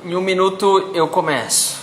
Em 1 minuto eu começo.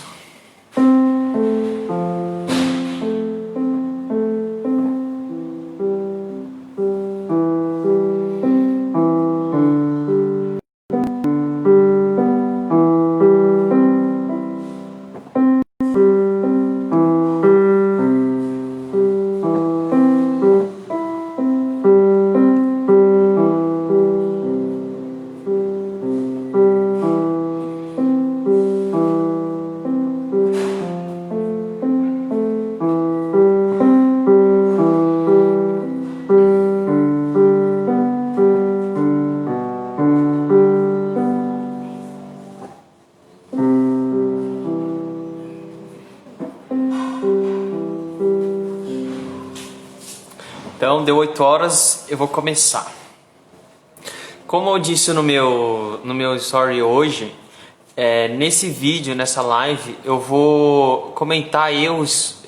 Então, deu 8 horas, eu vou começar. Como eu disse no meu story hoje, nesse vídeo, nessa live, eu vou comentar erros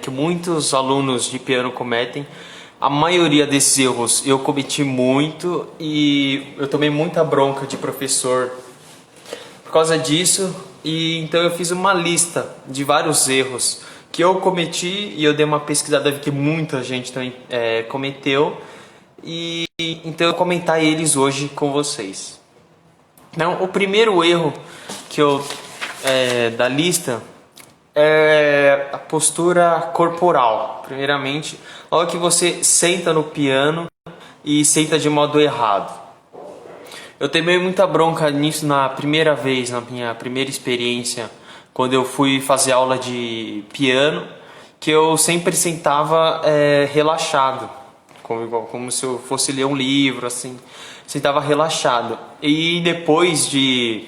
que muitos alunos de piano cometem. A maioria desses erros eu cometi muito e eu tomei muita bronca de professor por causa disso. E então eu fiz uma lista de vários erros que eu cometi e eu dei uma pesquisada, vi que muita gente também cometeu, e então eu vou comentar eles hoje com vocês. Então, o primeiro erro que da lista é a postura corporal. Primeiramente, logo que você senta no piano e senta de modo errado. Eu tomei muita bronca nisso na primeira vez, na minha primeira experiência, quando eu fui fazer aula de piano, que eu sempre sentava relaxado, como se eu fosse ler um livro, assim, sentava relaxado. E depois de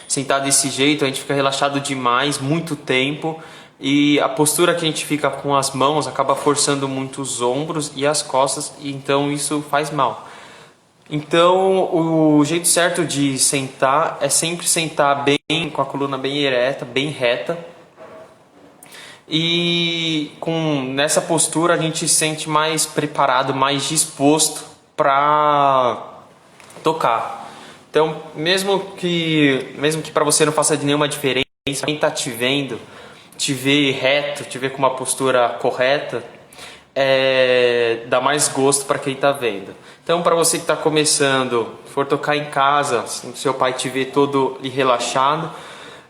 sentar desse jeito, a gente fica relaxado demais, muito tempo, e a postura que a gente fica com as mãos acaba forçando muito os ombros e as costas, e então isso faz mal. Então, o jeito certo de sentar é sempre sentar bem, com a coluna bem ereta, bem reta. E nessa postura a gente se sente mais preparado, mais disposto para tocar. Então, mesmo que para você não faça nenhuma diferença, quem está te vendo, te vê reto, te vê com uma postura correta, dá mais gosto para quem está vendo. Então, para você que está começando, for tocar em casa, se seu pai te vê todo relaxado,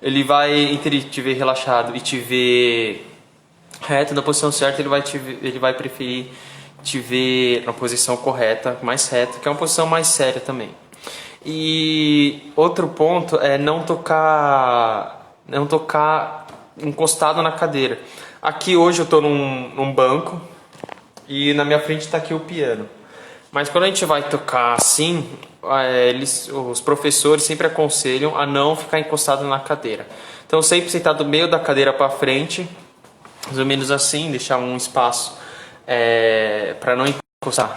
ele vai, entre te ver relaxado e te ver reto na posição certa, ele vai preferir te ver na posição correta, mais reta, que é uma posição mais séria também. E outro ponto é não tocar encostado na cadeira. Aqui hoje eu estou num banco e na minha frente está aqui o piano. Mas quando a gente vai tocar assim, os professores sempre aconselham a não ficar encostado na cadeira. Então sempre sentar do meio da cadeira para frente, mais ou menos assim, deixar um espaço para não encostar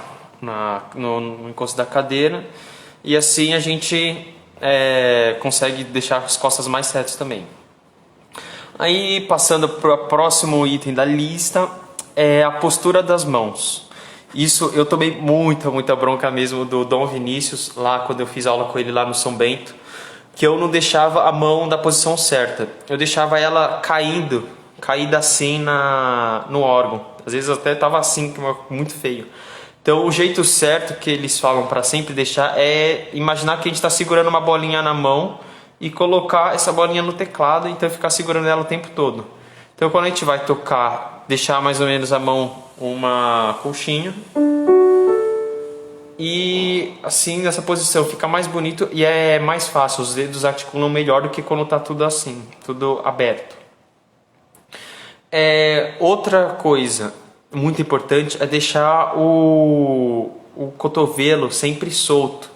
no encosto da cadeira. E assim a gente consegue deixar as costas mais retas também. Aí passando para o próximo item da lista, é a postura das mãos. Isso eu tomei muita bronca mesmo do Dom Vinícius, lá quando eu fiz aula com ele lá no São Bento, que eu não deixava a mão na posição certa. Eu deixava ela caída assim no órgão. Às vezes até estava assim, muito feio. Então o jeito certo que eles falam para sempre deixar é imaginar que a gente está segurando uma bolinha na mão e colocar essa bolinha no teclado, então ficar segurando ela o tempo todo. Então quando a gente vai tocar, deixar mais ou menos a mão uma colchinha e assim nessa posição fica mais bonito e é mais fácil, os dedos articulam melhor do que quando está tudo assim, tudo aberto. Outra coisa muito importante é deixar o cotovelo sempre solto,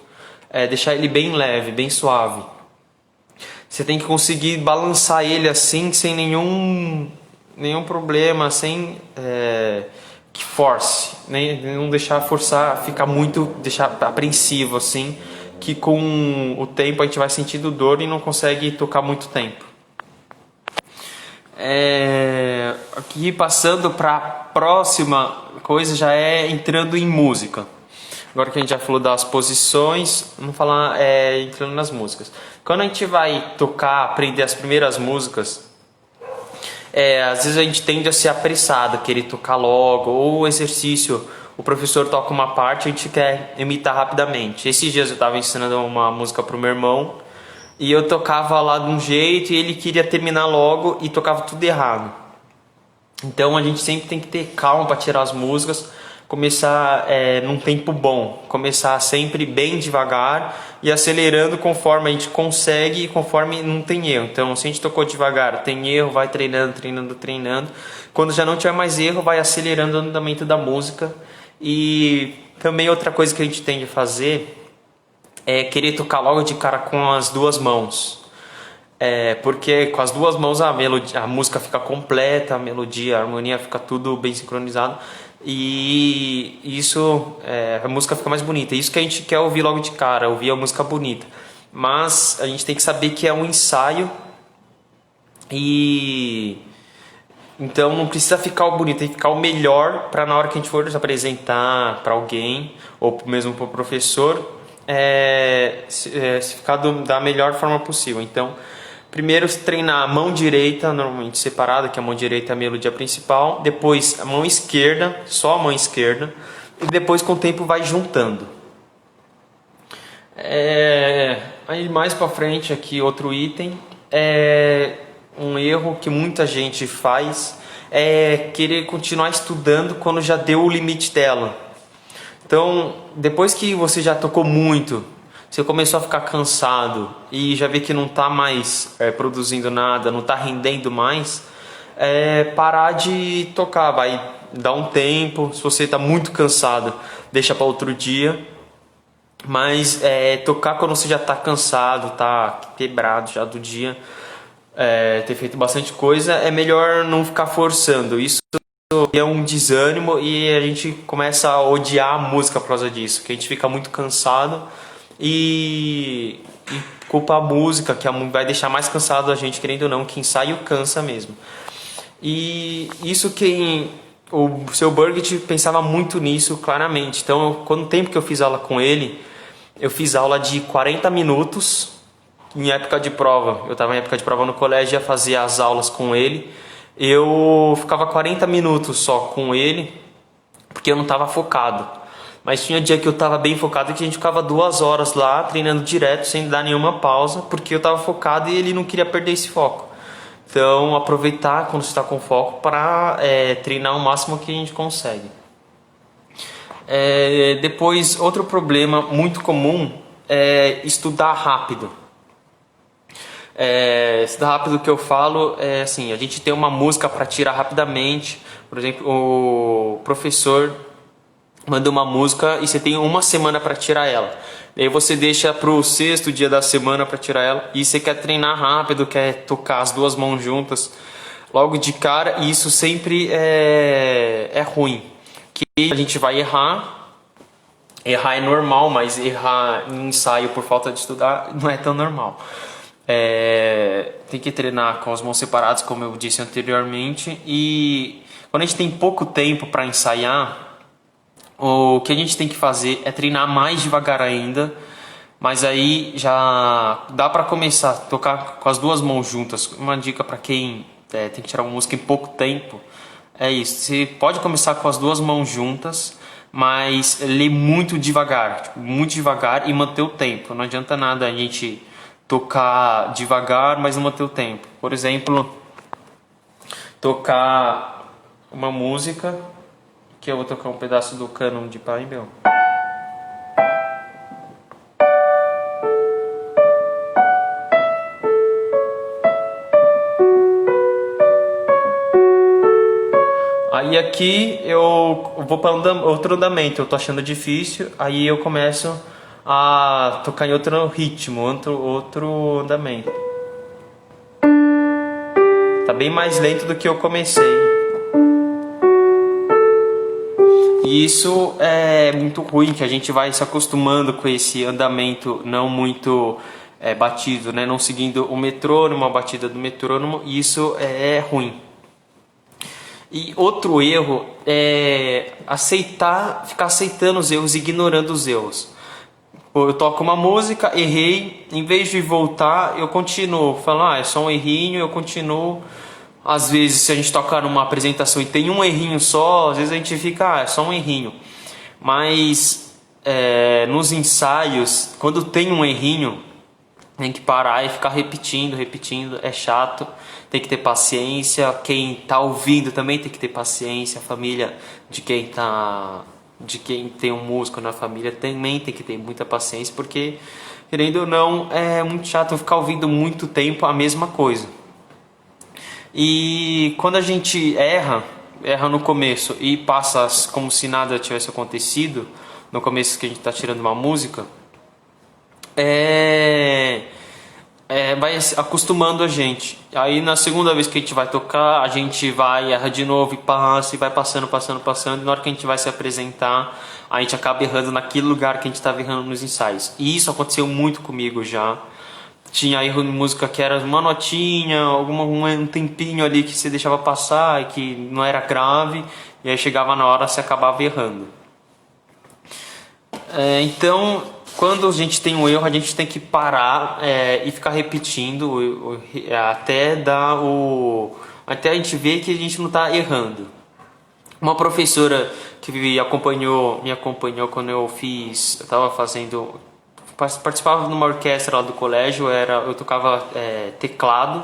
deixar ele bem leve, bem suave. Você tem que conseguir balançar ele assim sem nenhum problema, sem que force, não deixar forçar, deixar apreensivo assim, que com o tempo a gente vai sentindo dor e não consegue tocar muito tempo. Aqui passando para a próxima coisa, já entrando em música. agora que a gente já falou das posições, vamos falar entrando nas músicas. Quando a gente vai tocar, aprender as primeiras músicas, às vezes a gente tende a ser apressado, querer tocar logo, ou o exercício, o professor toca uma parte, a gente quer imitar rapidamente. Esses dias eu estava ensinando uma música para o meu irmão, e eu tocava lá de um jeito, e ele queria terminar logo, e tocava tudo errado. Então a gente sempre tem que ter calma para tirar as músicas, começar num tempo bom, começar sempre bem devagar e acelerando conforme a gente consegue e conforme não tem erro. Então se a gente tocou devagar, tem erro, vai treinando, treinando, treinando. Quando já não tiver mais erro, vai acelerando o andamento da música. E também outra coisa que a gente tem de fazer é querer tocar logo de cara com as duas mãos. Porque com as duas mãos a música fica completa, a melodia, a harmonia fica tudo bem sincronizado e isso a música fica mais bonita. Isso que a gente quer ouvir logo de cara, ouvir a música bonita. Mas a gente tem que saber que é um ensaio e então não precisa ficar o bonito, tem que ficar o melhor para na hora que a gente for apresentar para alguém ou mesmo para o professor se ficar da melhor forma possível. Então primeiro treinar a mão direita, normalmente separada, que a mão direita é a melodia principal. Depois a mão esquerda, só a mão esquerda. E depois com o tempo vai juntando. Aí mais pra frente aqui outro item. Um erro que muita gente faz é querer continuar estudando quando já deu o limite dela. Então depois que você já tocou muito, você começou a ficar cansado e já vê que não está mais produzindo nada, não está rendendo mais, parar de tocar, vai dar um tempo. Se você está muito cansado, deixa para outro dia. Mas tocar quando você já está cansado, está quebrado já do dia, ter feito bastante coisa, é melhor não ficar forçando. Isso é um desânimo e a gente começa a odiar a música por causa disso, que a gente fica muito cansado. E culpa a música, que vai deixar mais cansado a gente, querendo ou não, que ensaio cansa mesmo. E isso o seu Birgit pensava muito nisso claramente. Então, quando o tempo que eu fiz aula com ele, eu fiz aula de 40 minutos em época de prova. Eu estava em época de prova no colégio, ia fazer as aulas com ele. Eu ficava 40 minutos só com ele, porque eu não estava focado. Mas tinha dia que eu estava bem focado, que a gente ficava 2 horas lá treinando direto, sem dar nenhuma pausa, porque eu estava focado e ele não queria perder esse foco. Então aproveitar quando você está com foco para treinar o máximo que a gente consegue. Depois, outro problema muito comum é estudar rápido. Estudar rápido, que eu falo é assim, a gente tem uma música para tirar rapidamente. Por exemplo, o professor manda uma música e você tem uma semana para tirar ela. Aí você deixa para o 6º dia da semana para tirar ela e você quer treinar rápido, quer tocar as duas mãos juntas logo de cara, e isso sempre é ruim. Que a gente vai errar é normal, mas errar em ensaio por falta de estudar não é tão normal. Tem que treinar com as mãos separadas, como eu disse anteriormente, e quando a gente tem pouco tempo para ensaiar, o que a gente tem que fazer é treinar mais devagar ainda, mas aí já dá para começar a tocar com as duas mãos juntas. Uma dica para quem tem que tirar uma música em pouco tempo é isso: você pode começar com as duas mãos juntas, mas ler muito devagar, e manter o tempo. Não adianta nada a gente tocar devagar, mas não manter o tempo. Por exemplo, tocar uma música, que eu vou tocar um pedaço do Cânon de Paimbel. Aí aqui eu vou para outro andamento, eu tô achando difícil, aí eu começo a tocar em outro ritmo, outro andamento. Tá bem mais lento do que eu comecei. E isso é muito ruim, que a gente vai se acostumando com esse andamento não muito batido, né? Não seguindo o metrônomo, a batida do metrônomo, e isso é ruim. E outro erro é ficar aceitando os erros, ignorando os erros. Eu toco uma música, errei, em vez de voltar, eu continuo falando, é só um errinho, eu continuo. Às vezes, se a gente toca numa apresentação e tem um errinho só, às vezes a gente fica, é só um errinho. Mas nos ensaios, quando tem um errinho, tem que parar e ficar repetindo, é chato. Tem que ter paciência, quem tá ouvindo também tem que ter paciência, a família de quem tem um músico na família também tem que ter muita paciência, porque, querendo ou não, é muito chato ficar ouvindo muito tempo a mesma coisa. E quando a gente erra no começo e passa como se nada tivesse acontecido, no começo que a gente está tirando uma música, vai acostumando a gente. Aí na segunda vez que a gente vai tocar, a gente vai, erra de novo e passa, e vai passando. E na hora que a gente vai se apresentar, a gente acaba errando naquele lugar que a gente estava errando nos ensaios. E isso aconteceu muito comigo já. Tinha erro de música que era uma notinha, um tempinho ali que você deixava passar e que não era grave, e aí chegava na hora você acabava errando. Então, quando a gente tem um erro, a gente tem que parar e ficar repetindo até a gente ver que a gente não está errando. Uma professora que me acompanhou quando eu participava de uma orquestra lá do colégio, eu tocava teclado,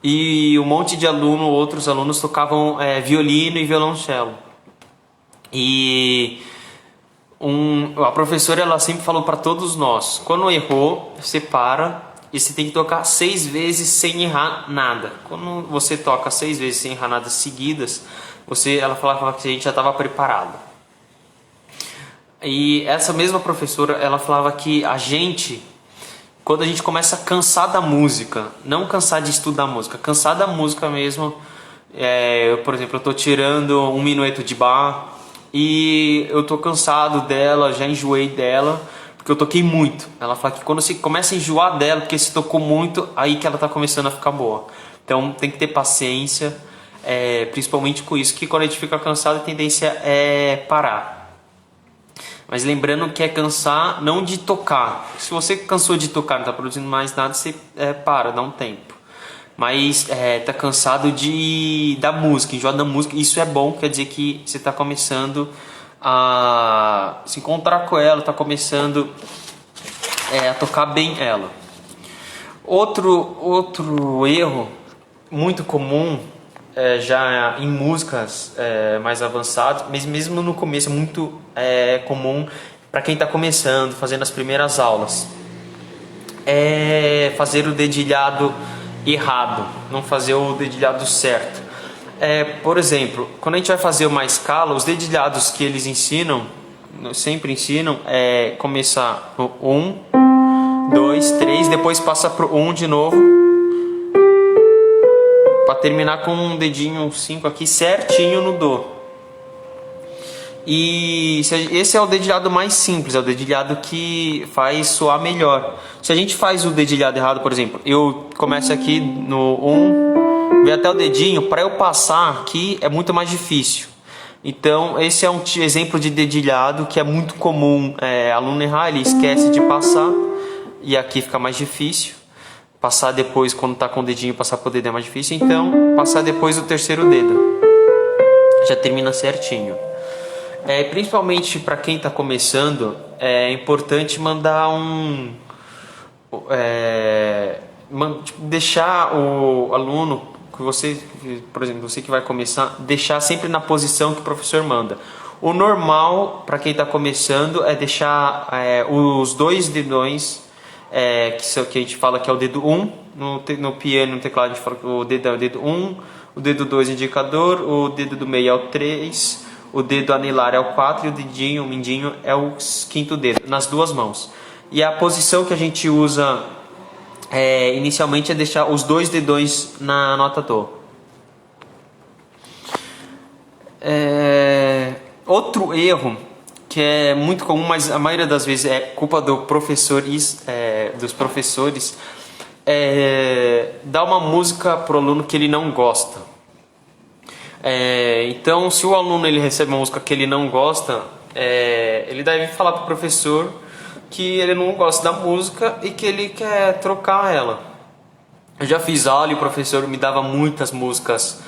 e um monte de outros alunos tocavam violino e violoncelo. E a professora ela sempre falou para todos nós: quando errou, você para e você tem que tocar 6 vezes sem errar nada. Quando você toca 6 vezes sem errar nada seguidas, ela falava que a gente já estava preparado. E essa mesma professora ela falava que a gente, quando a gente começa a cansar da música, não cansar de estudar música, cansar da música mesmo, por exemplo, eu estou tirando um minueto de Bach e eu tô cansado dela, já enjoei dela, porque eu toquei muito. Ela fala que quando você começa a enjoar dela, porque você tocou muito, aí que ela tá começando a ficar boa. Então tem que ter paciência, principalmente com isso, que quando a gente fica cansado a tendência é parar. Mas lembrando que é cansar não de tocar. Se você cansou de tocar, não tá produzindo mais nada, você para, dá um tempo. Mas tá cansado da música, enjoado da música, isso é bom, quer dizer que você tá começando a se encontrar com ela, tá começando a tocar bem ela. Outro erro muito comum, já em músicas mais avançadas, mas mesmo no começo é muito comum para quem está começando, fazendo as primeiras aulas, é fazer o dedilhado errado, não fazer o dedilhado certo. Por exemplo, quando a gente vai fazer uma escala, os dedilhados que eles sempre ensinam, começar no 1, 2, 3, depois passa pro 1 de novo, para terminar com um dedinho 5 aqui certinho no Dó. E esse é o dedilhado mais simples, é o dedilhado que faz soar melhor. Se a gente faz o dedilhado errado, por exemplo, eu começo aqui no 1, vem até o dedinho, para eu passar aqui é muito mais difícil. Então esse é um exemplo de dedilhado que é muito comum aluno errar, ele esquece de passar e aqui fica mais difícil. Passar depois, quando está com o dedinho, passar por o dedo é mais difícil, então passar depois o terceiro dedo, já termina certinho. Principalmente para quem está começando, é importante mandar deixar o aluno que você, por exemplo, você que vai começar, deixar sempre na posição que o professor manda. O normal para quem está começando é deixar os 2 dedões, que a gente fala que é o dedo 1, no piano, no teclado a gente fala que o dedo é o dedo 1, o dedo 2 indicador, o dedo do meio é o 3, o dedo anelar é o 4 e o mindinho é o 5º dedo, nas 2 mãos. E a posição que a gente usa inicialmente é deixar os 2 dedões na nota Dó. Outro erro que é muito comum, mas a maioria das vezes é culpa dos professores, dar uma música pro aluno que ele não gosta. Então, se o aluno ele recebe uma música que ele não gosta, ele deve falar para o professor que ele não gosta da música e que ele quer trocar ela. Eu já fiz aula e o professor me dava muitas músicas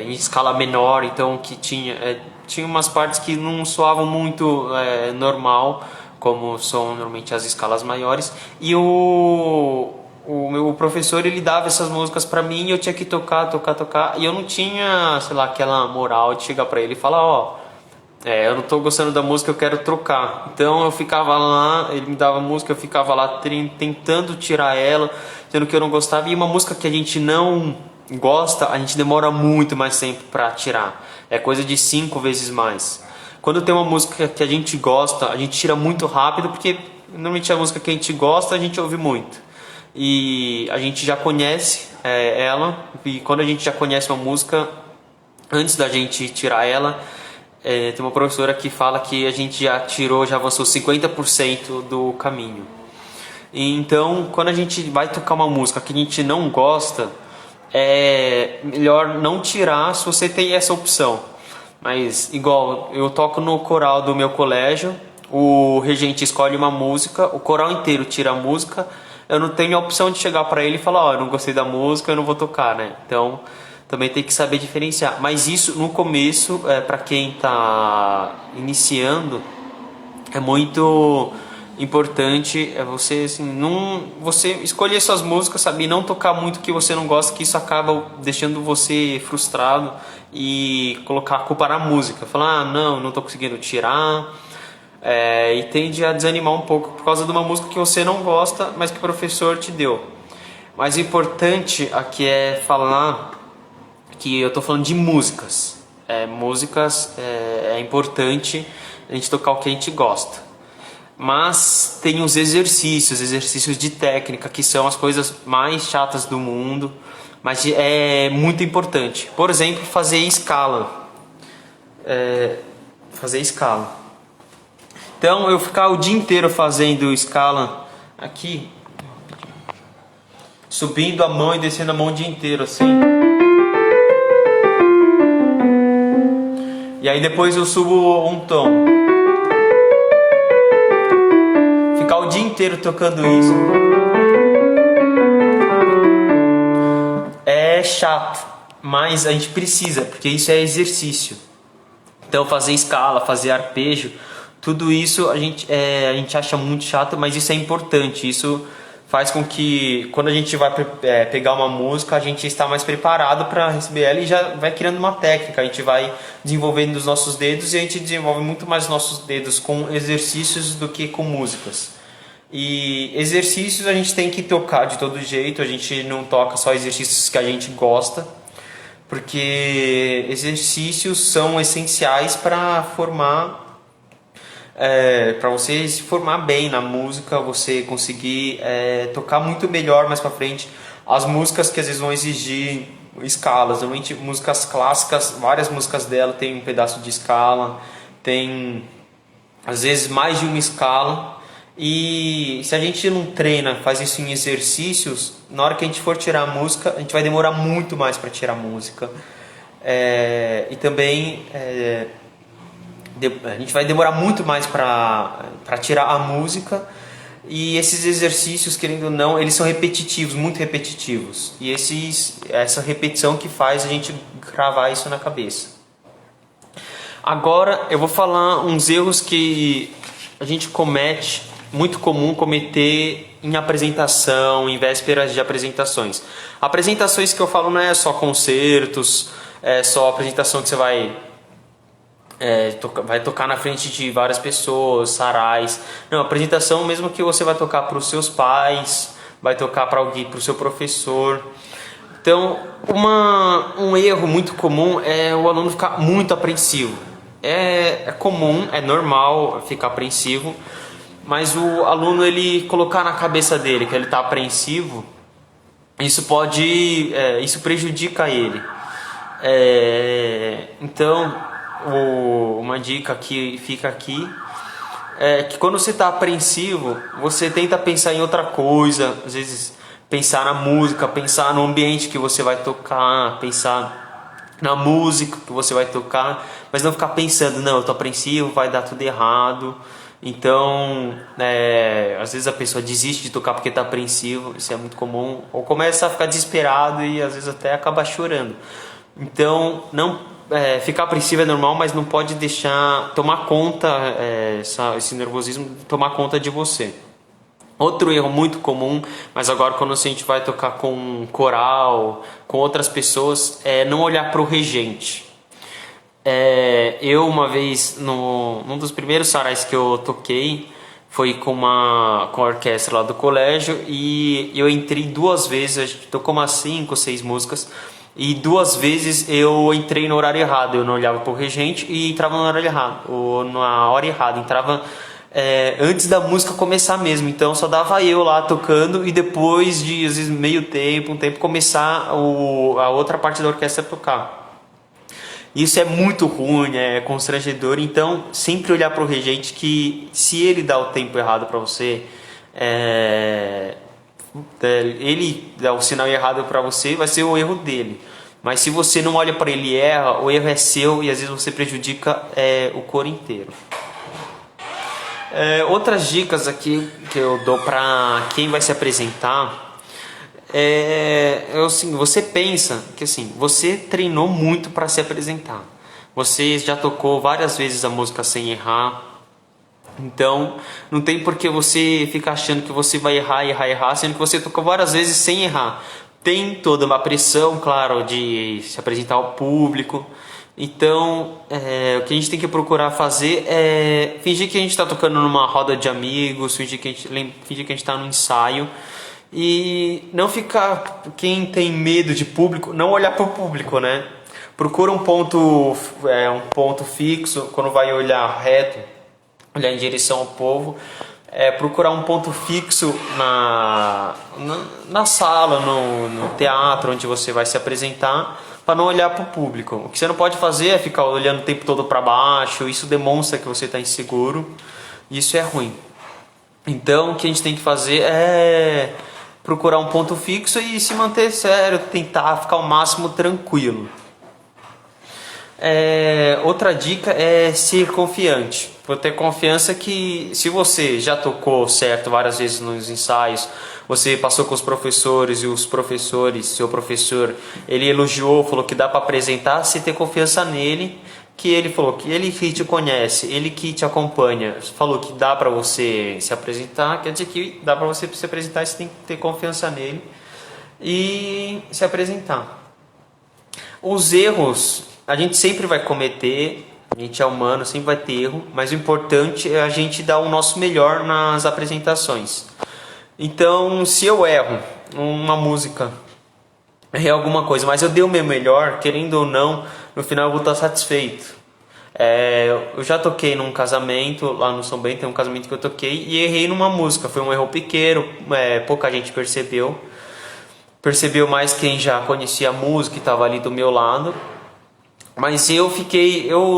em escala menor, então que tinha umas partes que não soavam muito normal, como são normalmente as escalas maiores, e o meu professor ele dava essas músicas pra mim e eu tinha que tocar, e eu não tinha, sei lá, aquela moral de chegar pra ele e falar, eu não tô gostando da música, eu quero trocar. Então eu ficava lá, ele me dava música, eu ficava lá tentando tirar ela, sendo que eu não gostava, e uma música que a gente não gosta, a gente demora muito mais tempo pra tirar, é coisa de 5 vezes mais. Quando tem uma música que a gente gosta, a gente tira muito rápido, porque normalmente a música que a gente gosta, a gente ouve muito. E a gente já conhece ela, e quando a gente já conhece uma música, antes da gente tirar ela, tem uma professora que fala que a gente já avançou 50% do caminho. E então, quando a gente vai tocar uma música que a gente não gosta, é melhor não tirar se você tem essa opção. Mas igual, eu toco no coral do meu colégio, o regente escolhe uma música, o coral inteiro tira a música, eu não tenho a opção de chegar para ele e falar, eu não gostei da música, eu não vou tocar, né? Então, também tem que saber diferenciar. Mas isso, no começo, para quem está iniciando, é muito importante você assim, você escolher suas músicas, sabe, e não tocar muito que você não gosta, que isso acaba deixando você frustrado e colocar a culpa na música, falar, não tô conseguindo tirar, e tende a desanimar um pouco por causa de uma música que você não gosta, mas que o professor te deu. Mas o importante aqui é falar que eu tô falando de músicas. Músicas é importante a gente tocar o que a gente gosta. Mas tem os exercícios de técnica, que são as coisas mais chatas do mundo, mas é muito importante. Por exemplo, fazer escala. Então, eu ficar o dia inteiro fazendo escala aqui, subindo a mão e descendo a mão o dia inteiro, assim. E aí depois eu subo um tom. Ficar o dia inteiro tocando isso é chato, mas a gente precisa, porque isso é exercício. Então fazer escala, fazer arpejo, tudo isso a gente acha muito chato, mas isso é importante. Isso faz com que quando a gente vai pegar uma música, a gente está mais preparado para receber ela e já vai criando uma técnica. A gente vai desenvolvendo os nossos dedos e a gente desenvolve muito mais nossos dedos com exercícios do que com músicas. E exercícios a gente tem que tocar de todo jeito, a gente não toca só exercícios que a gente gosta, porque exercícios são essenciais para para você se formar bem na música, você conseguir tocar muito melhor mais para frente as músicas que às vezes vão exigir escalas. Normalmente músicas clássicas, várias músicas dela tem um pedaço de escala, tem às vezes mais de uma escala. E se a gente não treina, faz isso em exercícios, na hora que a gente for tirar a música, a gente vai demorar muito mais para tirar a música. E também a gente vai demorar muito mais para tirar a música. E esses exercícios, querendo ou não, eles são repetitivos, muito repetitivos. E essa repetição que faz a gente cravar isso na cabeça. Agora eu vou falar uns erros que a gente comete, muito comum cometer em apresentação, em vésperas de apresentações. Apresentações que eu falo não é só concertos, é só apresentação que você vai tocar na frente de várias pessoas, sarais. Não, apresentação mesmo que você vai tocar para os seus pais, vai tocar para alguém, para o seu professor. Então, um erro muito comum é o aluno ficar muito apreensivo. É comum, é normal ficar apreensivo, mas o aluno ele colocar na cabeça dele que ele está apreensivo, isso prejudica ele. Então, uma dica que fica aqui é que quando você está apreensivo, você tenta pensar em outra coisa, às vezes pensar na música, pensar no ambiente que você vai tocar, pensar na música que você vai tocar, mas não ficar pensando, não, eu tô apreensivo, vai dar tudo errado. Então, às vezes a pessoa desiste de tocar porque tá apreensivo, isso é muito comum, ou começa a ficar desesperado e às vezes até acaba chorando. Então, não ficar apreensivo é normal, mas não pode deixar tomar conta, esse nervosismo tomar conta de você. Outro erro muito comum, mas agora quando a gente vai tocar com um coral, com outras pessoas, é não olhar para o regente. Eu uma vez, num dos primeiros sarais que eu toquei, foi com a orquestra lá do colégio, e eu entrei 2 vezes, a gente tocou umas 5, 6 músicas, e 2 vezes eu entrei no horário errado, eu não olhava para o regente e entrava no horário errado, ou na hora errada, entrava antes da música começar mesmo, então só dava eu lá tocando e depois de às vezes meio tempo, um tempo, começar a outra parte da orquestra a tocar. Isso é muito ruim, é constrangedor, então sempre olhar para o regente, que se ele dá o tempo errado para você, ele dá o sinal errado para você, vai ser o erro dele. Mas se você não olha para ele e erra, o erro é seu e às vezes você prejudica o coro inteiro. Outras dicas aqui que eu dou para quem vai se apresentar assim, você pensa que assim, você treinou muito para se apresentar. Você já tocou várias vezes a música sem errar. Então, não tem por que você ficar achando que você vai errar, sendo que você tocou várias vezes sem errar. Tem toda uma pressão, claro, de se apresentar ao público. Então, o que a gente tem que procurar fazer é fingir que a gente está tocando numa roda de amigos, fingir que a gente está no ensaio, e não ficar, quem tem medo de público, não olhar para o público, né? Procura um ponto fixo, quando vai olhar reto, olhar em direção ao povo, procurar um ponto fixo na sala, no teatro onde você vai se apresentar, para não olhar para o público. O que você não pode fazer é ficar olhando o tempo todo para baixo, isso demonstra que você está inseguro, e isso é ruim. Então o que a gente tem que fazer é procurar um ponto fixo e se manter sério, tentar ficar ao máximo tranquilo. Outra dica é ser confiante. Vou ter confiança que se você já tocou certo várias vezes nos ensaios, você passou com os professores e os professores, seu professor, ele elogiou, falou que dá para apresentar, você ter confiança nele, que ele falou que ele que te conhece, ele que te acompanha, falou que dá para você se apresentar, quer dizer que dá para você se apresentar, você tem que ter confiança nele e se apresentar. Os erros a gente sempre vai cometer, a gente é humano, sempre vai ter erro, mas o importante é a gente dar o nosso melhor nas apresentações. Então, se eu erro uma música, errei alguma coisa, mas eu dei o meu melhor, querendo ou não, no final eu vou estar satisfeito. Eu já toquei num casamento, lá no São Bento, tem um casamento que eu toquei, e errei numa música, foi um erro pequeno, pouca gente percebeu mais quem já conhecia a música e estava ali do meu lado. Mas eu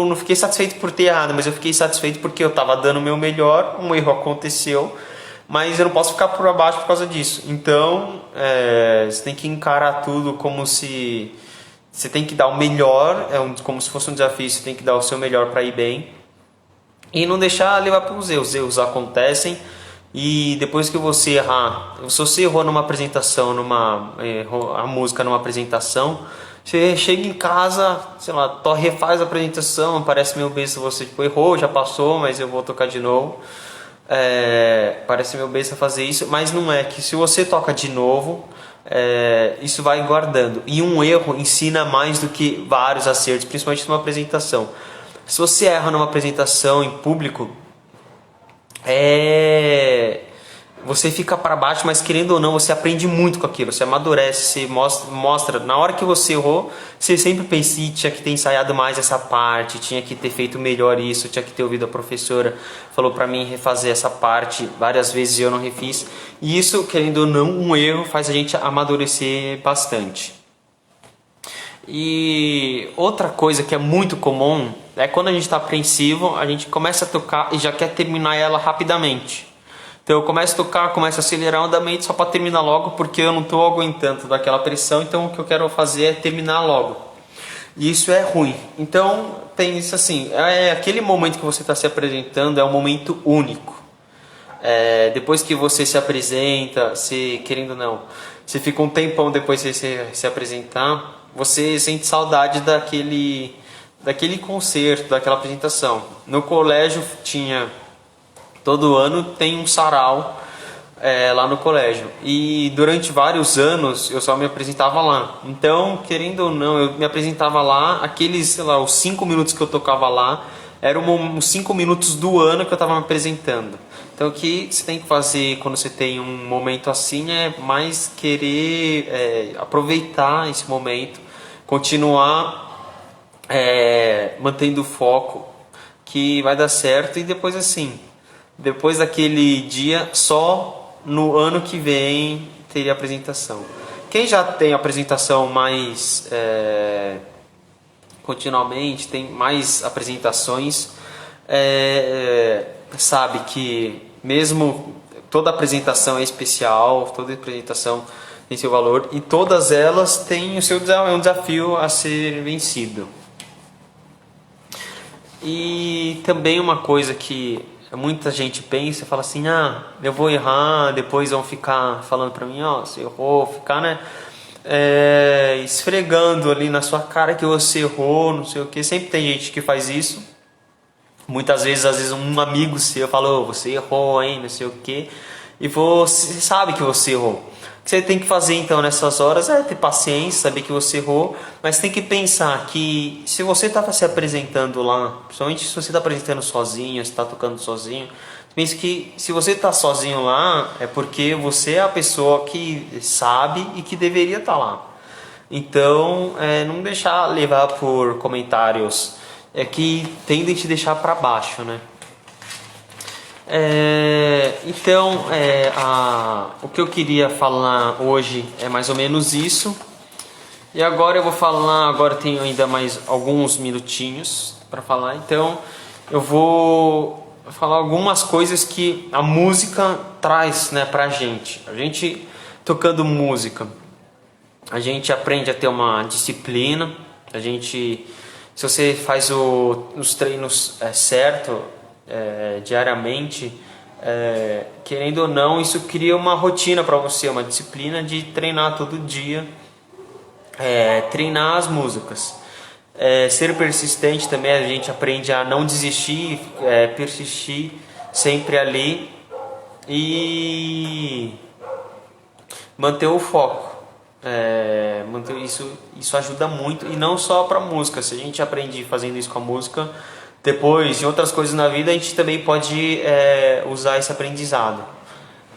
não fiquei satisfeito por ter errado, mas eu fiquei satisfeito porque eu estava dando o meu melhor, um erro aconteceu, mas eu não posso ficar por abaixo por causa disso. Então, você tem que encarar tudo como se você tem que dar o melhor, como se fosse um desafio, você tem que dar o seu melhor para ir bem e não deixar levar para os erros. Os erros acontecem e depois que você errar, se você errou numa apresentação, errou a música numa apresentação, você chega em casa, sei lá, refaz a apresentação, parece meio besta, você errou, já passou, mas eu vou tocar de novo. Parece meio besta fazer isso, mas não é, que se você toca de novo, isso vai guardando. E um erro ensina mais do que vários acertos, principalmente numa apresentação. Se você erra numa apresentação em público, você fica para baixo, mas querendo ou não, você aprende muito com aquilo, você amadurece, você mostra, na hora que você errou, você sempre pensa, tinha que ter ensaiado mais essa parte, tinha que ter feito melhor isso, tinha que ter ouvido a professora, falou para mim refazer essa parte várias vezes e eu não refiz, e isso, querendo ou não, um erro faz a gente amadurecer bastante. E outra coisa que é muito comum, é quando a gente está apreensivo, a gente começa a tocar e já quer terminar ela rapidamente. Então eu começo a tocar, começo a acelerar o andamento só para terminar logo, porque eu não estou aguentando daquela pressão, então o que eu quero fazer é terminar logo. E isso é ruim. Então, pensa assim, é aquele momento que você está se apresentando é um momento único. Depois que você se apresenta, se querendo ou não, você fica um tempão depois de você se apresentar, você sente saudade daquele concerto, daquela apresentação. No colégio tinha, todo ano tem um sarau lá no colégio, e durante vários anos eu só me apresentava lá. Então, querendo ou não, eu me apresentava lá, aqueles, sei lá, os 5 minutos que eu tocava lá eram os 5 minutos do ano que eu estava me apresentando. Então, o que você tem que fazer quando você tem um momento assim é mais querer aproveitar esse momento, continuar mantendo o foco, que vai dar certo. E depois, assim, depois daquele dia, só no ano que vem teria apresentação. Quem já tem apresentação mais continuamente, tem mais apresentações, sabe que mesmo toda apresentação é especial, toda apresentação tem seu valor, e todas elas têm um desafio a ser vencido. E também uma coisa que muita gente pensa, fala assim, eu vou errar, depois vão ficar falando pra mim, você errou, ficar, né, esfregando ali na sua cara que você errou, não sei o que. Sempre tem gente que faz isso. Muitas vezes, às vezes um amigo seu falou, você errou, hein, não sei o que, e você sabe que você errou. O que você tem que fazer então nessas horas é ter paciência, saber que você errou, mas tem que pensar que se você está se apresentando lá, principalmente se você está apresentando sozinho, se está tocando sozinho, pense que se você está sozinho lá é porque você é a pessoa que sabe e que deveria estar lá. Então, não deixar levar por comentários que tendem a te deixar para baixo, né? Então, o que eu queria falar hoje é mais ou menos isso. E agora eu vou falar, agora tenho ainda mais alguns minutinhos para falar. Então, eu vou falar algumas coisas que a música traz, né, pra gente. A gente tocando música, a gente aprende a ter uma disciplina. Se você faz os treinos certo, diariamente, querendo ou não, isso cria uma rotina para você, uma disciplina de treinar todo dia, treinar as músicas. Ser persistente também, a gente aprende a não desistir, persistir sempre ali e manter o foco. Isso ajuda muito, e não só para música. Se a gente aprende fazendo isso com a música, depois em outras coisas na vida a gente também pode usar esse aprendizado.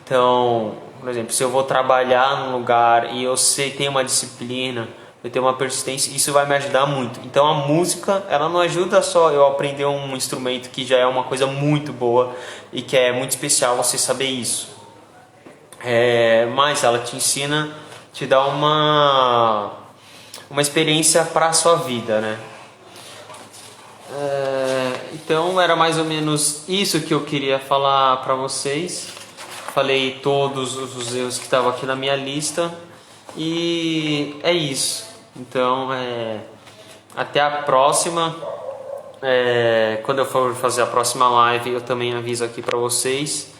Então, por exemplo, se eu vou trabalhar num lugar e eu tenho uma disciplina, eu tenho uma persistência, isso vai me ajudar muito. Então a música, ela não ajuda só eu aprender um instrumento, que já é uma coisa muito boa e que é muito especial você saber isso, mas ela te ensina, te dá uma experiência para a sua vida, né? Então era mais ou menos isso que eu queria falar para vocês. Falei todos os erros que estavam aqui na minha lista e é isso. Então até a próxima. Quando eu for fazer a próxima live eu também aviso aqui para vocês.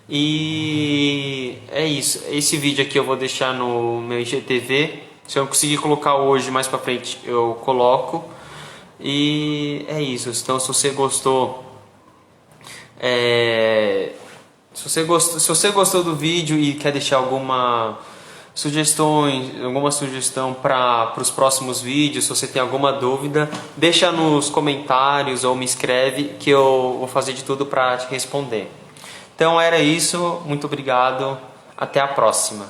E é isso. Esse vídeo aqui eu vou deixar no meu IGTV. Se eu conseguir colocar hoje, mais pra frente eu coloco. E é isso. Então, se você gostou, se você gostou do vídeo e quer deixar alguma sugestão para os próximos vídeos, se você tem alguma dúvida, deixa nos comentários ou me escreve que eu vou fazer de tudo para te responder. Então era isso, muito obrigado, até a próxima.